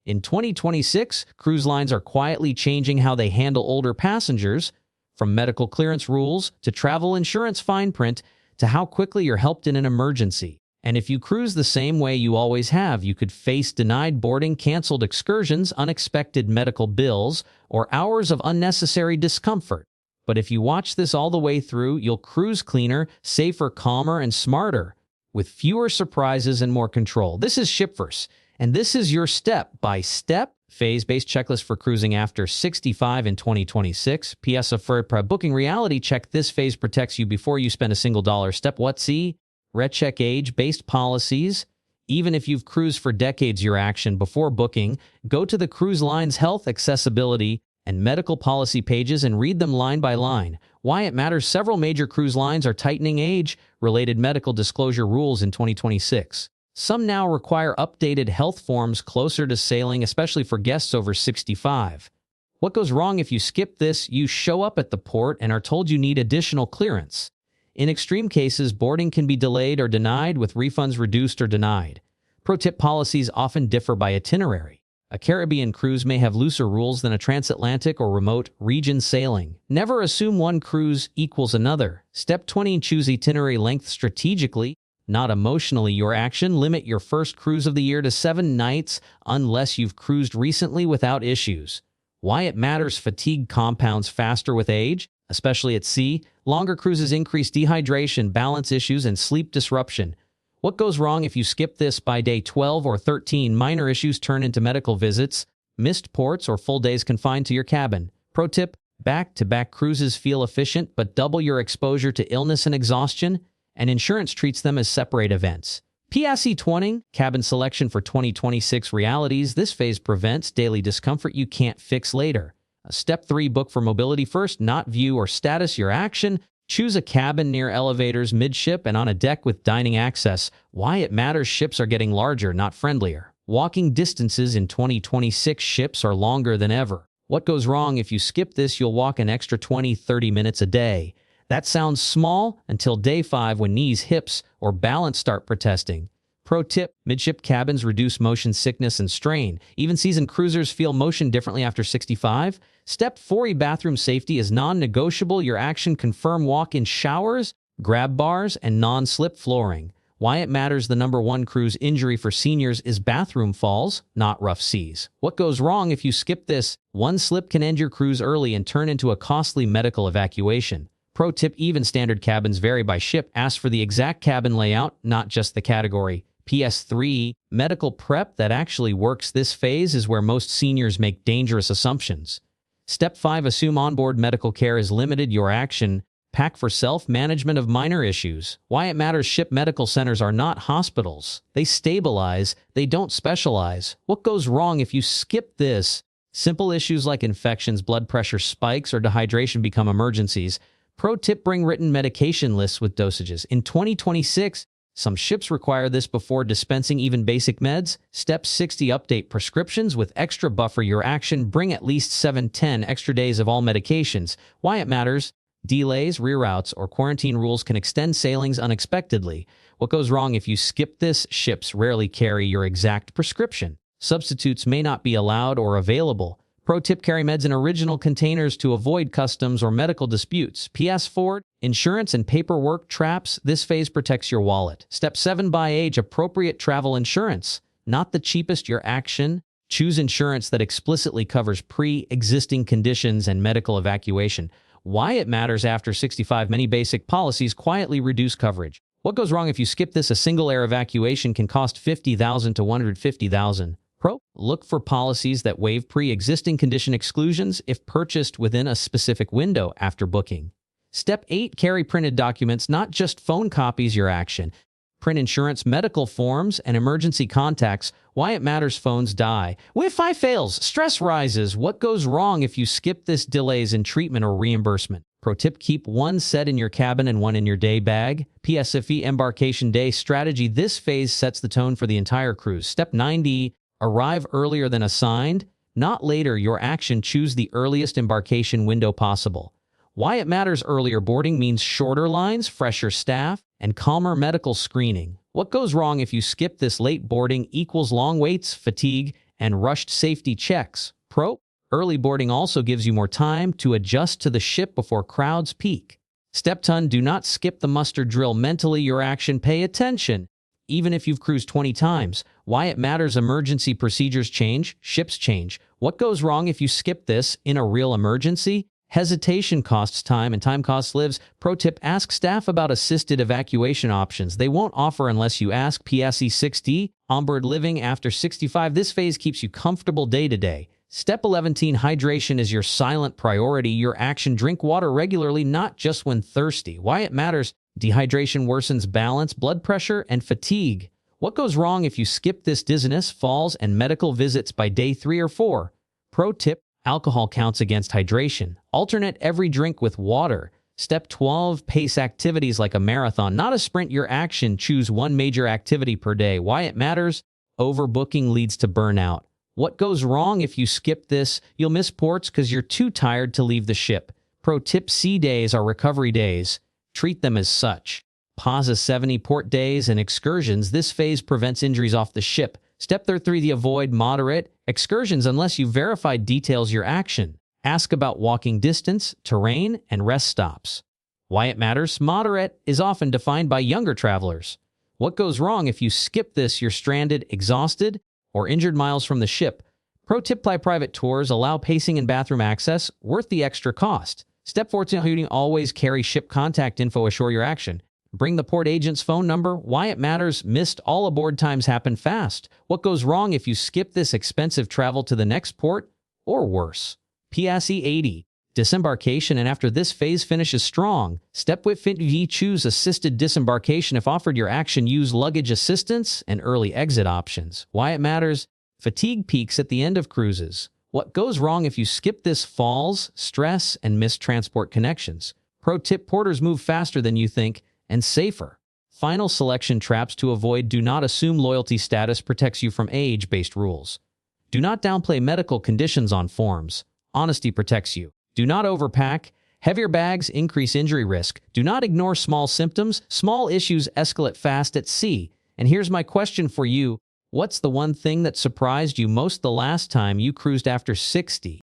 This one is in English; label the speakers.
Speaker 1: In 2026, cruise lines are quietly changing how they handle older passengers, from medical clearance rules to travel insurance fine print to how quickly you're helped in an emergency. And if you cruise the same way you always have, you could face denied boarding, canceled excursions, unexpected medical bills, or hours of unnecessary discomfort. But if you watch this all the way through, you'll cruise cleaner, safer, calmer, and smarter, with fewer surprises and more control. This is Shipverse, and this is your step-by-step phase-based checklist for cruising after 65 in 2026. PS of prep booking reality check. This phase protects you before you spend a single dollar. Step what? See? Recheck age-based policies. Even if you've cruised for decades, your action before booking, go to the cruise line's health, accessibility, and medical policy pages and read them line by line. Why it matters. Several major cruise lines are tightening age-related medical disclosure rules in 2026. Some now require updated health forms closer to sailing, especially for guests over 65. What goes wrong if you skip this? You show up at the port and are told you need additional clearance. In extreme cases, boarding can be delayed or denied, with refunds reduced or denied. Pro tip: policies often differ by itinerary. A Caribbean cruise may have looser rules than a transatlantic or remote region sailing. Never assume one cruise equals another. Step 20. Choose itinerary length strategically, not emotionally. Your action: limit your first cruise of the year to 7 nights unless you've cruised recently without issues. Why it matters. Fatigue compounds faster with age, especially at sea. Longer cruises increase dehydration, balance issues, and sleep disruption. What goes wrong if you skip this? By day 12 or 13, minor issues turn into medical visits, missed ports, or full days confined to your cabin. Pro tip: back-to-back cruises feel efficient, but double your exposure to illness and exhaustion, and insurance treats them as separate events. PSE 20, cabin selection for 2026 realities. This phase prevents daily discomfort you can't fix later. Step 3, book for mobility first, not view or status. Your action: choose a cabin near elevators, midship, and on a deck with dining access. Why it matters. Ships are getting larger, not friendlier. Walking distances in 2026, ships are longer than ever. What goes wrong if you skip this? You'll walk an extra 20-30 minutes a day. That sounds small until day 5, when knees, hips, or balance start protesting. Pro tip: midship cabins reduce motion sickness and strain. Even seasoned cruisers feel motion differently after 65. Step 4, bathroom safety is non-negotiable. Your action: confirm walk-in showers, grab bars, and non-slip flooring. Why it matters. The #1 cruise injury for seniors is bathroom falls, not rough seas. What goes wrong if you skip this? One slip can end your cruise early and turn into a costly medical evacuation. Pro tip: even standard cabins vary by ship. Ask for the exact cabin layout, not just the category. PS3, medical prep that actually works. This phase is where most seniors make dangerous assumptions. Step 5, assume onboard medical care is limited. Your action: pack for self-management of minor issues. Why it matters. Ship medical centers are not hospitals. They stabilize, they don't specialize. What goes wrong if you skip this? Simple issues like infections, blood pressure spikes, or dehydration become emergencies. Pro tip: bring written medication lists with dosages. In 2026, some ships require this before dispensing even basic meds. Step 60, update prescriptions with extra buffer. Your action: bring at least 7-10 extra days of all medications. Why it matters. Delays, reroutes, or quarantine rules can extend sailings unexpectedly. What goes wrong if you skip this? Ships rarely carry your exact prescription. Substitutes may not be allowed or available. Pro tip: carry meds in original containers to avoid customs or medical disputes. PS4, insurance and paperwork traps. This phase protects your wallet. Step 7, buy age-appropriate travel insurance, not the cheapest. Your action: choose insurance that explicitly covers pre-existing conditions and medical evacuation. Why it matters. After 65, many basic policies quietly reduce coverage. What goes wrong if you skip this? A single air evacuation can cost $50,000 to $150,000. Pro: look for policies that waive pre-existing condition exclusions if purchased within a specific window after booking. Step 8, carry printed documents, not just phone copies. Your action: print insurance, medical forms, and emergency contacts. Why it matters. Phones die. Wi-Fi fails. Stress rises. What goes wrong if you skip this? Delays in treatment or reimbursement. Pro tip: keep one set in your cabin and one in your day bag. PSFE, embarkation day strategy. This phase sets the tone for the entire cruise. Step 90, arrive earlier than assigned, not later. Your action: choose the earliest embarkation window possible. Why it matters. Earlier boarding means shorter lines, fresher staff, and calmer medical screening. What goes wrong if you skip this? Late boarding equals long waits, fatigue, and rushed safety checks. Pro: early boarding also gives you more time to adjust to the ship before crowds peak. Step 10: do not skip the muster drill. Mentally, your action, pay attention. Even if you've cruised 20 times, why it matters: emergency procedures change, ships change. What goes wrong if you skip this in a real emergency? Hesitation costs time and time costs lives. Pro tip: ask staff about assisted evacuation options. They won't offer unless you ask. PSE 6D, onboard living after 65. This phase keeps you comfortable day to day. Step 11: hydration is your silent priority. Your action, drink water regularly, not just when thirsty. Why it matters: dehydration worsens balance, blood pressure, and fatigue. What goes wrong if you skip this: dizziness, falls, and medical visits by day 3 or 4. Pro tip: alcohol counts against hydration. Alternate every drink with water. Step 12: pace activities like a marathon, not a sprint. Your action, choose one major activity per day. Why it matters: overbooking leads to burnout. What goes wrong if you skip this? You'll miss ports because you're too tired to leave the ship. Pro tip: sea days are recovery days. Treat them as such. PASA 70 port days and excursions. This phase prevents injuries off the ship. Step 33: avoid moderate excursions unless you verified details your action. Ask about walking distance, terrain, and rest stops. Why it matters: moderate is often defined by younger travelers. What goes wrong if you skip this? You're stranded, exhausted, or injured miles from the ship. Pro tip: fly private tours, allow pacing and bathroom access, worth the extra cost. Step 14: always carry ship contact info, assure your action. Bring the port agent's phone number. Why it matters: missed all aboard times happen fast. What goes wrong if you skip this? Expensive travel to the next port, or worse. PSE 80, disembarkation, and after this phase finishes strong. Step 50: choose assisted disembarkation. If offered your action, use luggage assistance and early exit options. Why it matters: fatigue peaks at the end of cruises. What goes wrong if you skip this? Falls, stress, and missed transport connections. Pro tip: porters move faster than you think and safer. Final selection traps to avoid: do not assume loyalty status protects you from age-based rules. Do not downplay medical conditions on forms. Honesty protects you. Do not overpack. Heavier bags increase injury risk. Do not ignore small symptoms. Small issues escalate fast at sea. And here's my question for you: what's the one thing that surprised you most the last time you cruised after 60?